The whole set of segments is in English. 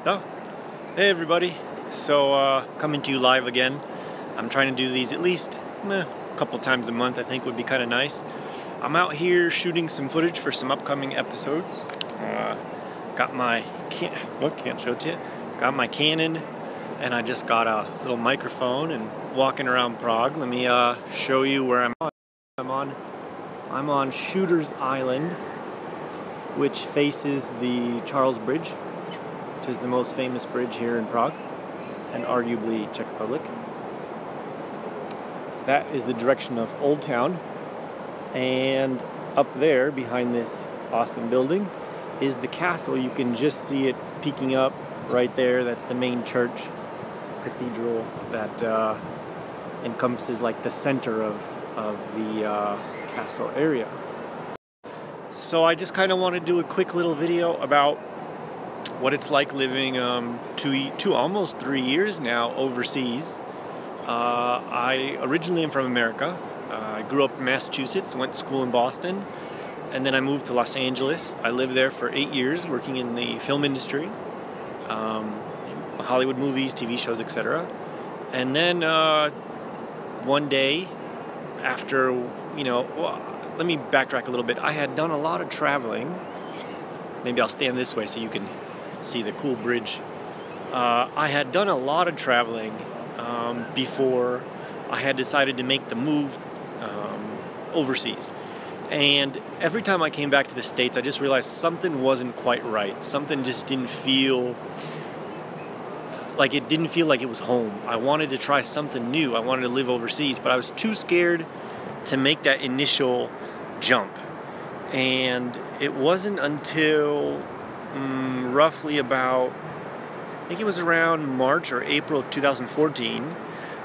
Oh, hey everybody. So coming to you live again. I'm trying to do these at least a couple times a month. I think would be kind of nice. I'm out here shooting some footage for some upcoming episodes. Got my can't show it to you. Got my Canon, and I just got a little microphone and walking around Prague. Let me show you where I'm on Shooter's Island, which faces the Charles Bridge, which is the most famous bridge here in Prague and arguably Czech Republic. That is the direction of Old Town, and up there behind this awesome building is the castle. You can just see it peeking up right there. That's the main church cathedral that encompasses like the center of the castle area. So I just kind of want to do a quick little video about what it's like living almost 3 years now overseas. I originally am from America. I grew up in Massachusetts, went to school in Boston, and then I moved to Los Angeles. I lived there for 8 years working in the film industry, Hollywood movies, TV shows, etc. And then one day, after, let me backtrack a little bit. I had done a lot of traveling. Maybe I'll stand this way so you can see the cool bridge. I had done a lot of traveling before I had decided to make the move overseas. And every time I came back to the States, I just realized something wasn't quite right. Something just didn't feel like it was home. I wanted to try something new. I wanted to live overseas, but I was too scared to make that initial jump. And it wasn't until roughly about, I think it was around March or April of 2014,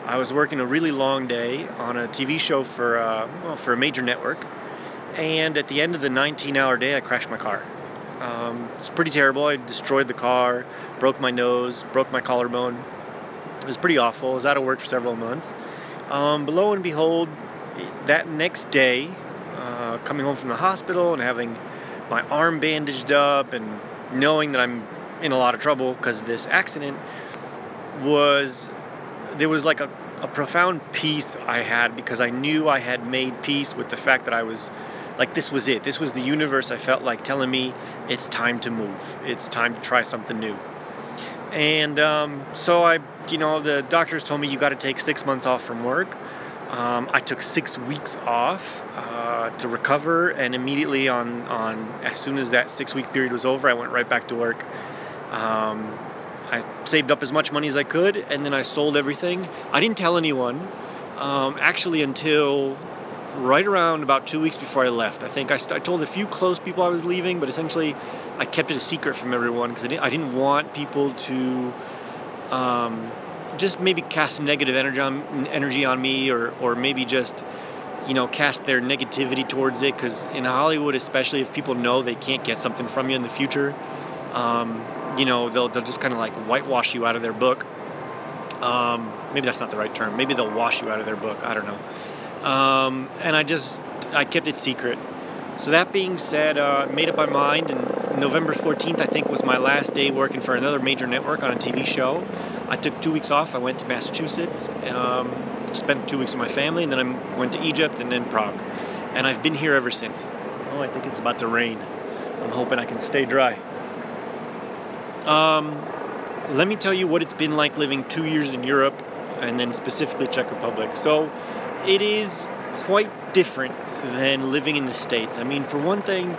I was working a really long day on a TV show for a major network. And at the end of the 19-hour day, I crashed my car. It's pretty terrible. I destroyed the car, broke my nose, broke my collarbone. It was pretty awful. I was out of work for several months. But lo and behold, that next day, coming home from the hospital and having my arm bandaged up and knowing that I'm in a lot of trouble because of this accident, there was like a profound peace I had, because I knew I had made peace with the fact that I was like, this was it. This was the universe, I felt like, telling me it's time to move. It's time to try something new. And so the doctors told me you got to take 6 months off from work. I took 6 weeks off to recover, and immediately as soon as that 6-week period was over, I went right back to work. I saved up as much money as I could, and then I sold everything. I didn't tell anyone, actually, until right around about 2 weeks before I left. I think I told a few close people I was leaving, but essentially I kept it a secret from everyone because I didn't want people to just maybe cast some negative energy on me, or maybe just cast their negativity towards it, because in Hollywood especially, if people know they can't get something from you in the future, they'll just kind of like whitewash you out of their book. Maybe that's not the right term. Maybe they'll wash you out of their book. I don't know. And I kept it secret. So that being said, made up my mind, and November 14th, I think, was my last day working for another major network on a TV show. I took 2 weeks off. I went to Massachusetts, spent 2 weeks with my family, and then I went to Egypt and then Prague. And I've been here ever since. Oh, I think it's about to rain. I'm hoping I can stay dry. Let me tell you what it's been like living 2 years in Europe, and then specifically Czech Republic. So it is quite different than living in the States. I mean, for one thing,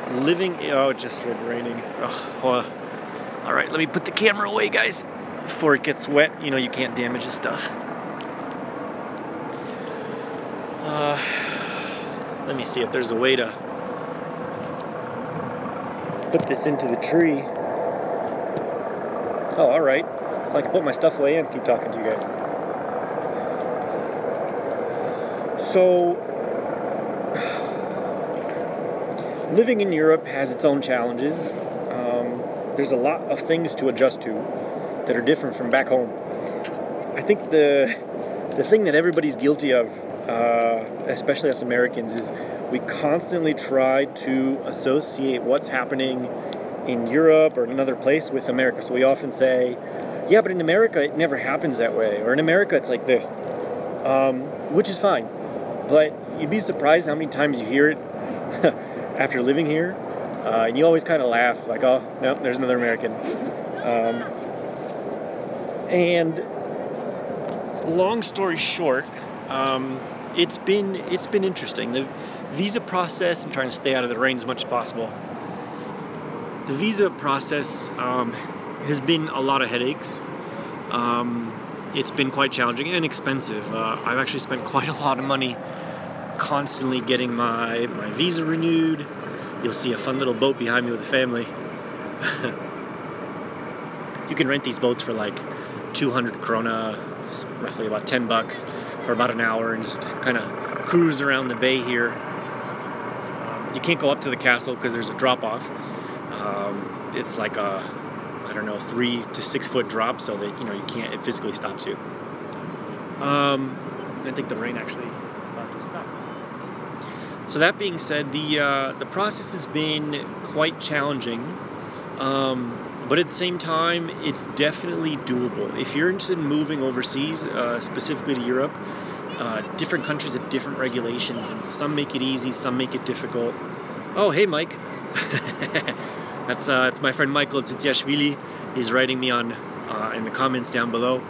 it just started raining. All right, let me put the camera away, guys, before it gets wet. You can't damage this stuff. Let me see if there's a way to put this into the tree. Oh, all right. So I can put my stuff away and keep talking to you guys. So, living in Europe has its own challenges. There's a lot of things to adjust to that are different from back home. I think the thing that everybody's guilty of, especially us Americans, is we constantly try to associate what's happening in Europe or in another place with America. So we often say, yeah, but in America it never happens that way, or in America it's like this, which is fine. But you'd be surprised how many times you hear it after living here, and you always kind of laugh, like, oh, no, there's another American. And long story short, it's been interesting. The visa process, I'm trying to stay out of the rain as much as possible. The visa process has been a lot of headaches. It's been quite challenging and expensive. I've actually spent quite a lot of money constantly getting my visa renewed. You'll see a fun little boat behind me with a family. You can rent these boats for like 200 krona, it's roughly about 10 bucks for about an hour, and just kind of cruise around the bay here. You can't go up to the castle because there's a drop-off. It's like a, I don't know, 3 to 6 foot drop, so that you can't, it physically stops you. I think the rain actually is about to stop. So that being said, the process has been quite challenging, but at the same time, it's definitely doable. If you're interested in moving overseas, specifically to Europe, different countries have different regulations, and some make it easy, some make it difficult. Oh, hey, Mike. It's my friend Michael Tsitsiashvili. He's writing me on in the comments down below.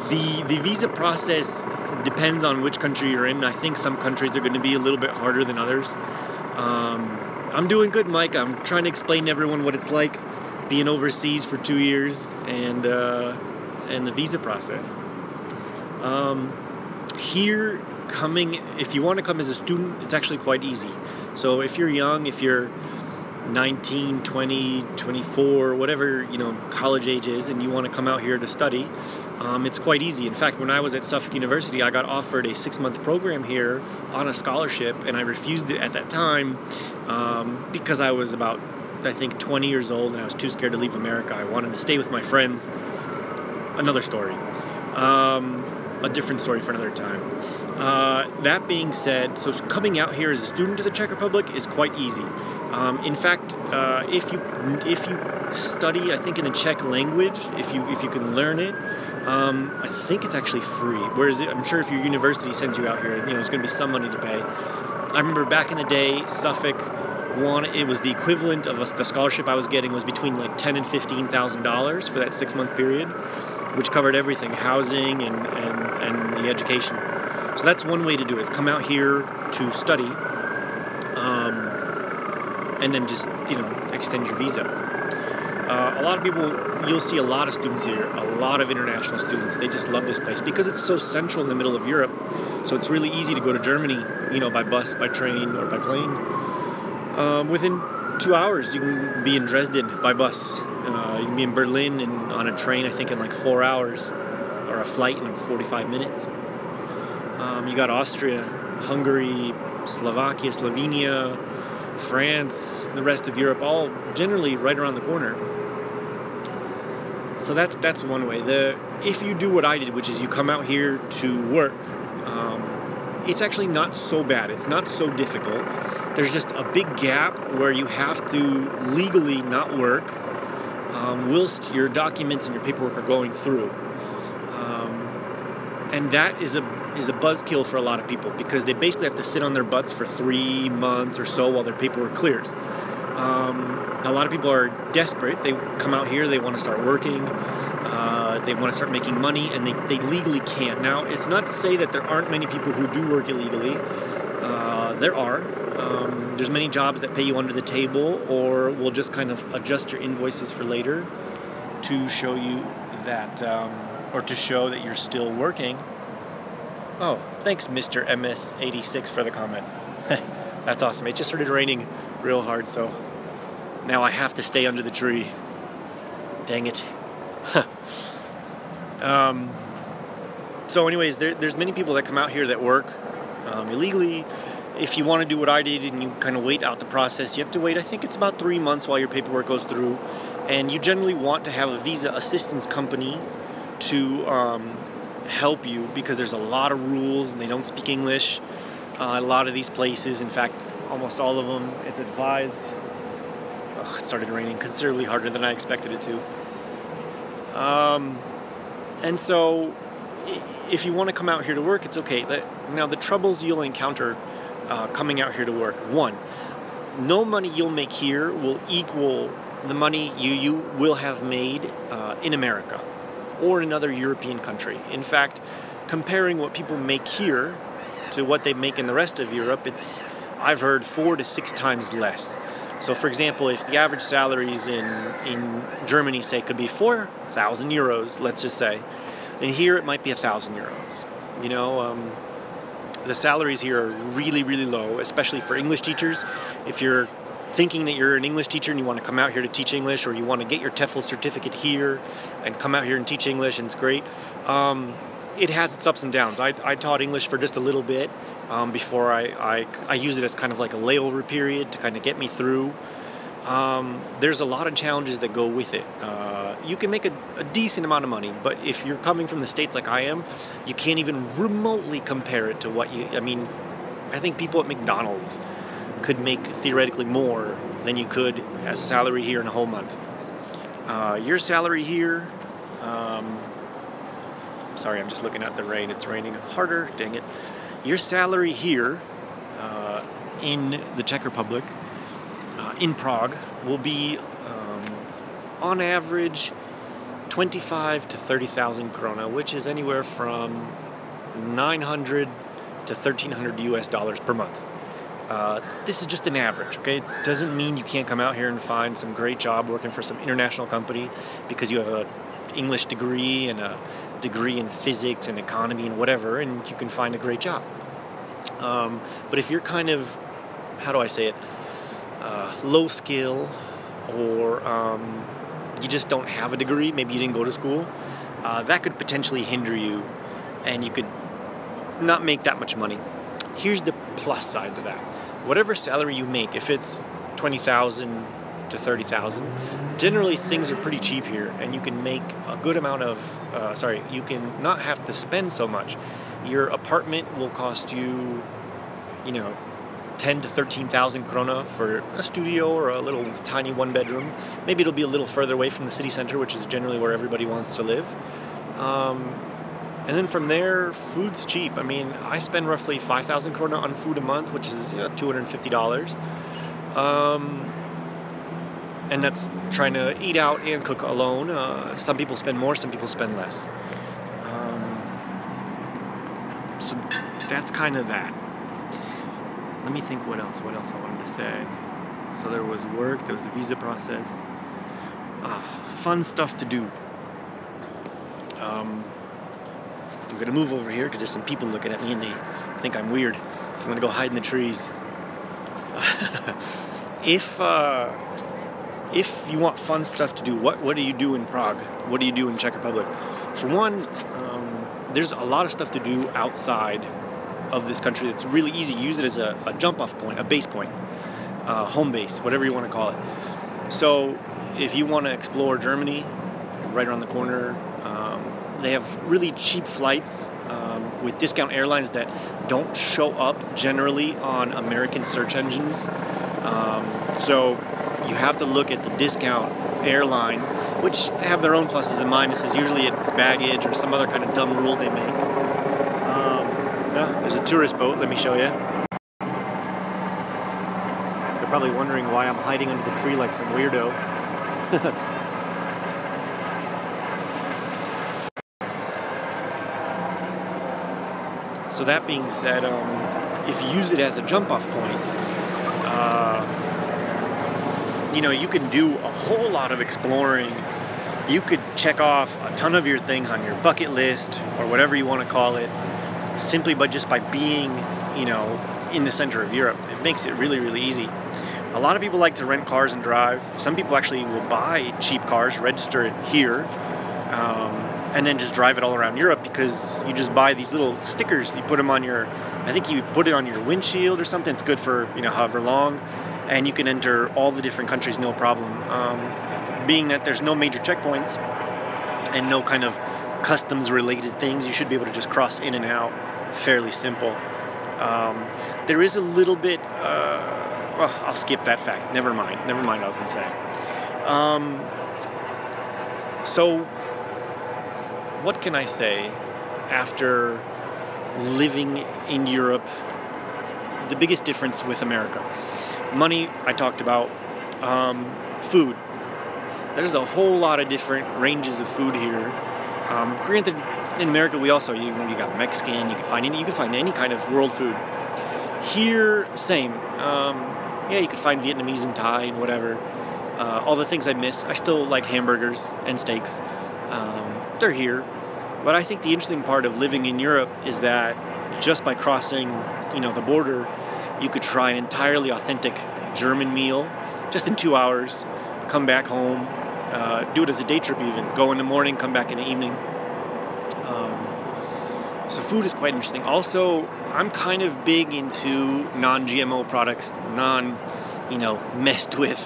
The visa process depends on which country you're in. I think some countries are going to be a little bit harder than others. I'm doing good, Mike. I'm trying to explain to everyone what it's like being overseas for 2 years and the visa process. Here, if you want to come as a student, it's actually quite easy. So if you're young, if you're 19, 20, 24, whatever college age is, and you want to come out here to study, it's quite easy. In fact, when I was at Suffolk University, I got offered a 6-month program here on a scholarship, and I refused it at that time because I was about, I think, 20 years old, and I was too scared to leave America. I wanted to stay with my friends. Another story. A different story for another time. That being said, so coming out here as a student to the Czech Republic is quite easy. In fact, if you study, I think, in the Czech language, if you can learn it, I think it's actually free. Whereas I'm sure if your university sends you out here, it's going to be some money to pay. I remember back in the day, Suffolk it was the equivalent of the scholarship I was getting was between like $10,000 and $15,000 for that 6-month period, which covered everything, housing and the education. So that's one way to do it, is come out here to study, and then just, extend your visa. A lot of people, you'll see a lot of students here, a lot of international students. They just love this place because it's so central in the middle of Europe. So it's really easy to go to Germany, by bus, by train, or by plane. Within 2 hours, you can be in Dresden by bus. You can be in Berlin on a train, I think, in like 4 hours, or a flight in 45 minutes. You got Austria, Hungary, Slovakia, Slovenia, France, the rest of Europe, all generally right around the corner. So that's one way. If you do what I did, which is you come out here to work, it's actually not so bad. It's not so difficult. There's just a big gap where you have to legally not work whilst your documents and your paperwork are going through. And that is a buzzkill for a lot of people because they basically have to sit on their butts for 3 months or so while their paperwork clears. A lot of people are desperate. They come out here, they want to start working, they want to start making money, and they legally can't. Now, it's not to say that there aren't many people who do work illegally. There are. There's many jobs that pay you under the table, or will just kind of adjust your invoices for later to show you that, or to show that you're still working. Oh, thanks, Mr. MS86 for the comment. That's awesome. It just started raining real hard, so now I have to stay under the tree. Dang it. So anyways, there's many people that come out here that work illegally. If you want to do what I did and you kind of wait out the process, you have to wait, I think it's about 3 months while your paperwork goes through. And you generally want to have a visa assistance company to help you because there's a lot of rules and they don't speak English. A lot of these places, in fact, almost all of them, it's advised it started raining considerably harder than I expected it to. And so, if you want to come out here to work, it's okay. Now, the troubles you'll encounter coming out here to work. One, no money you'll make here will equal the money you will have made in America or in another European country. In fact, comparing what people make here to what they make in the rest of Europe, I've heard 4 to 6 times less. So, for example, if the average salaries in Germany, say, could be 4,000 euros, let's just say, then here it might be 1,000 euros. You know, the salaries here are really, really low, especially for English teachers. If you're thinking that you're an English teacher and you want to come out here to teach English, or you want to get your TEFL certificate here and come out here and teach English, and it's great. It has its ups and downs. I taught English for just a little bit before I used it as kind of like a layover period to kind of get me through. There's a lot of challenges that go with it. You can make a decent amount of money, but if you're coming from the States like I am, you can't even remotely compare it to I think people at McDonald's could make theoretically more than you could as a salary here in a whole month. Your salary here, sorry, I'm just looking at the rain. It's raining harder, dang it. Your salary here in the Czech Republic, in Prague, will be on average 25 to 30,000 krona, which is anywhere from 900 to 1,300 US dollars per month. This is just an average, okay? It doesn't mean you can't come out here and find some great job working for some international company because you have an English degree and a degree in physics and economy and whatever, and you can find a great job. But if you're kind of, how do I say it, low skill, or you just don't have a degree, maybe you didn't go to school, that could potentially hinder you, and you could not make that much money. Here's the plus side to that. Whatever salary you make, if it's 20,000 to 30,000, generally things are pretty cheap here, and you can make a good amount of, you can not have to spend so much. Your apartment will cost you, 10 to 13,000 krona for a studio or a little tiny one bedroom. Maybe it'll be a little further away from the city center, which is generally where everybody wants to live. And then from there, food's cheap. I spend roughly 5,000 krona on food a month, which is $250. And that's trying to eat out and cook alone. Some people spend more, some people spend less. So that's kind of that. Let me think what else I wanted to say. So there was work, there was the visa process. Fun stuff to do. I'm gonna move over here because there's some people looking at me and they think I'm weird. So I'm gonna go hide in the trees. If you want fun stuff to do, what do you do in Prague? What do you do in Czech Republic? For one, there's a lot of stuff to do outside of this country that's really easy. Use it as a jump-off point, a base point, home base, whatever you want to call it. So if you want to explore Germany, right around the corner, they have really cheap flights with discount airlines that don't show up generally on American search engines. So you have to look at the discount airlines, which have their own pluses and minuses. Usually it's baggage or some other kind of dumb rule they make. There's a tourist boat, let me show you. They're probably wondering why I'm hiding under the tree like some weirdo. So that being said, if you use it as a jump-off point, you can do a whole lot of exploring. You could check off a ton of your things on your bucket list, or whatever you want to call it, simply by being, in the center of Europe. It makes it really, really easy. A lot of people like to rent cars and drive. Some people actually will buy cheap cars, register it here, and then just drive it all around Europe, because you just buy these little stickers. You put them on I think you put it on your windshield or something. It's good for, however long, and you can enter all the different countries, no problem. Being that there's no major checkpoints and no kind of customs related things, you should be able to just cross in and out. Fairly simple. There is a little bit, well, I'll skip that fact. Never mind what I was going to say. So, what can I say after living in Europe? The biggest difference with America. Money, I talked about. Food. There's a whole lot of different ranges of food here. Granted, in America, we also, you got Mexican, you can find any kind of world food. Here, same. Yeah, you could find Vietnamese and Thai and whatever. All the things I miss. I still like hamburgers and steaks. They're here. But I think the interesting part of living in Europe is that just by crossing, the border, you could try an entirely authentic German meal just in 2 hours, come back home, do it as a day trip even. Go in the morning, come back in the evening. So food is quite interesting. Also, I'm kind of big into non-GMO products, messed with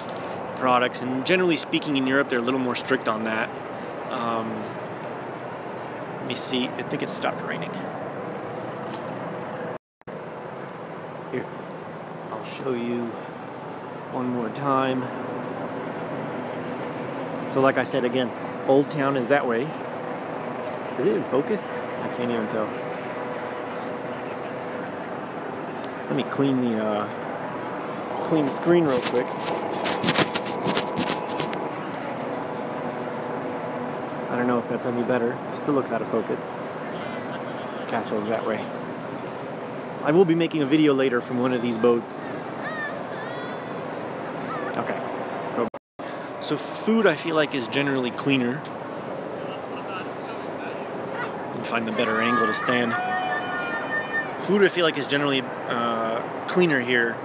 products. And generally speaking, in Europe, they're a little more strict on that. Let me see. I think it stopped raining. Here, I'll show you one more time. So like I said again, Old Town is that way. Is it in focus? I can't even tell. Let me clean the screen real quick. I don't know if that's any better. Still looks out of focus. Castle's that way. I will be making a video later from one of these boats. Okay. So food, I feel like, is generally cleaner. Let me find the better angle to stand. Food, I feel like, is generally cleaner here.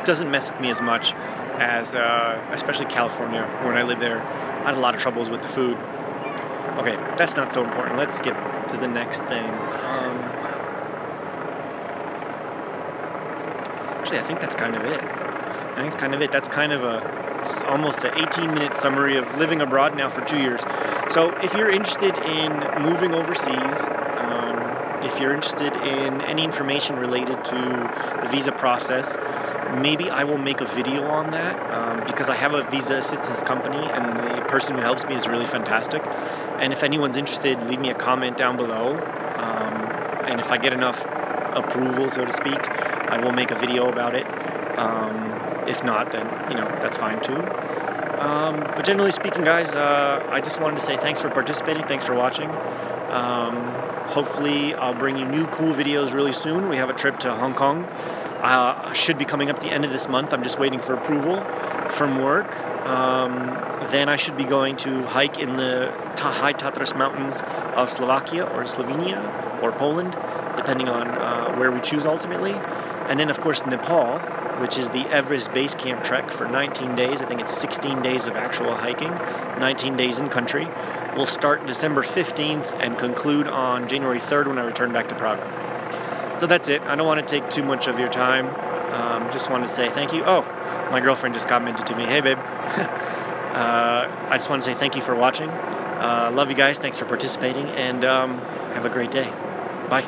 Doesn't mess with me as much as, especially California, when I lived there. I had a lot of troubles with the food. Okay, that's not so important. Let's skip to the next thing. Actually, I think that's kind of it. That's kind of it's almost an 18-minute summary of living abroad now for 2 years. So if you're interested in moving overseas, if you're interested in any information related to the visa process, maybe I will make a video on that because I have a visa assistance company and the person who helps me is really fantastic. And if anyone's interested, leave me a comment down below. And if I get enough approval, so to speak, I will make a video about it. If not, then, that's fine too. But generally speaking, guys, I just wanted to say thanks for participating. Thanks for watching. Hopefully, I'll bring you new cool videos really soon. We have a trip to Hong Kong. Should be coming up the end of this month. I'm just waiting for approval from work. Then I should be going to hike in the high Tatras Mountains of Slovakia or Slovenia or Poland, depending on where we choose ultimately. And then, of course, Nepal, which is the Everest Base Camp trek for 19 days. I think it's 16 days of actual hiking, 19 days in country. We'll start December 15th and conclude on January 3rd when I return back to Prague. So that's it. I don't want to take too much of your time. Just want to say thank you. Oh, my girlfriend just commented to me, hey babe. I just want to say thank you for watching. Love you guys. Thanks for participating, and have a great day. Bye.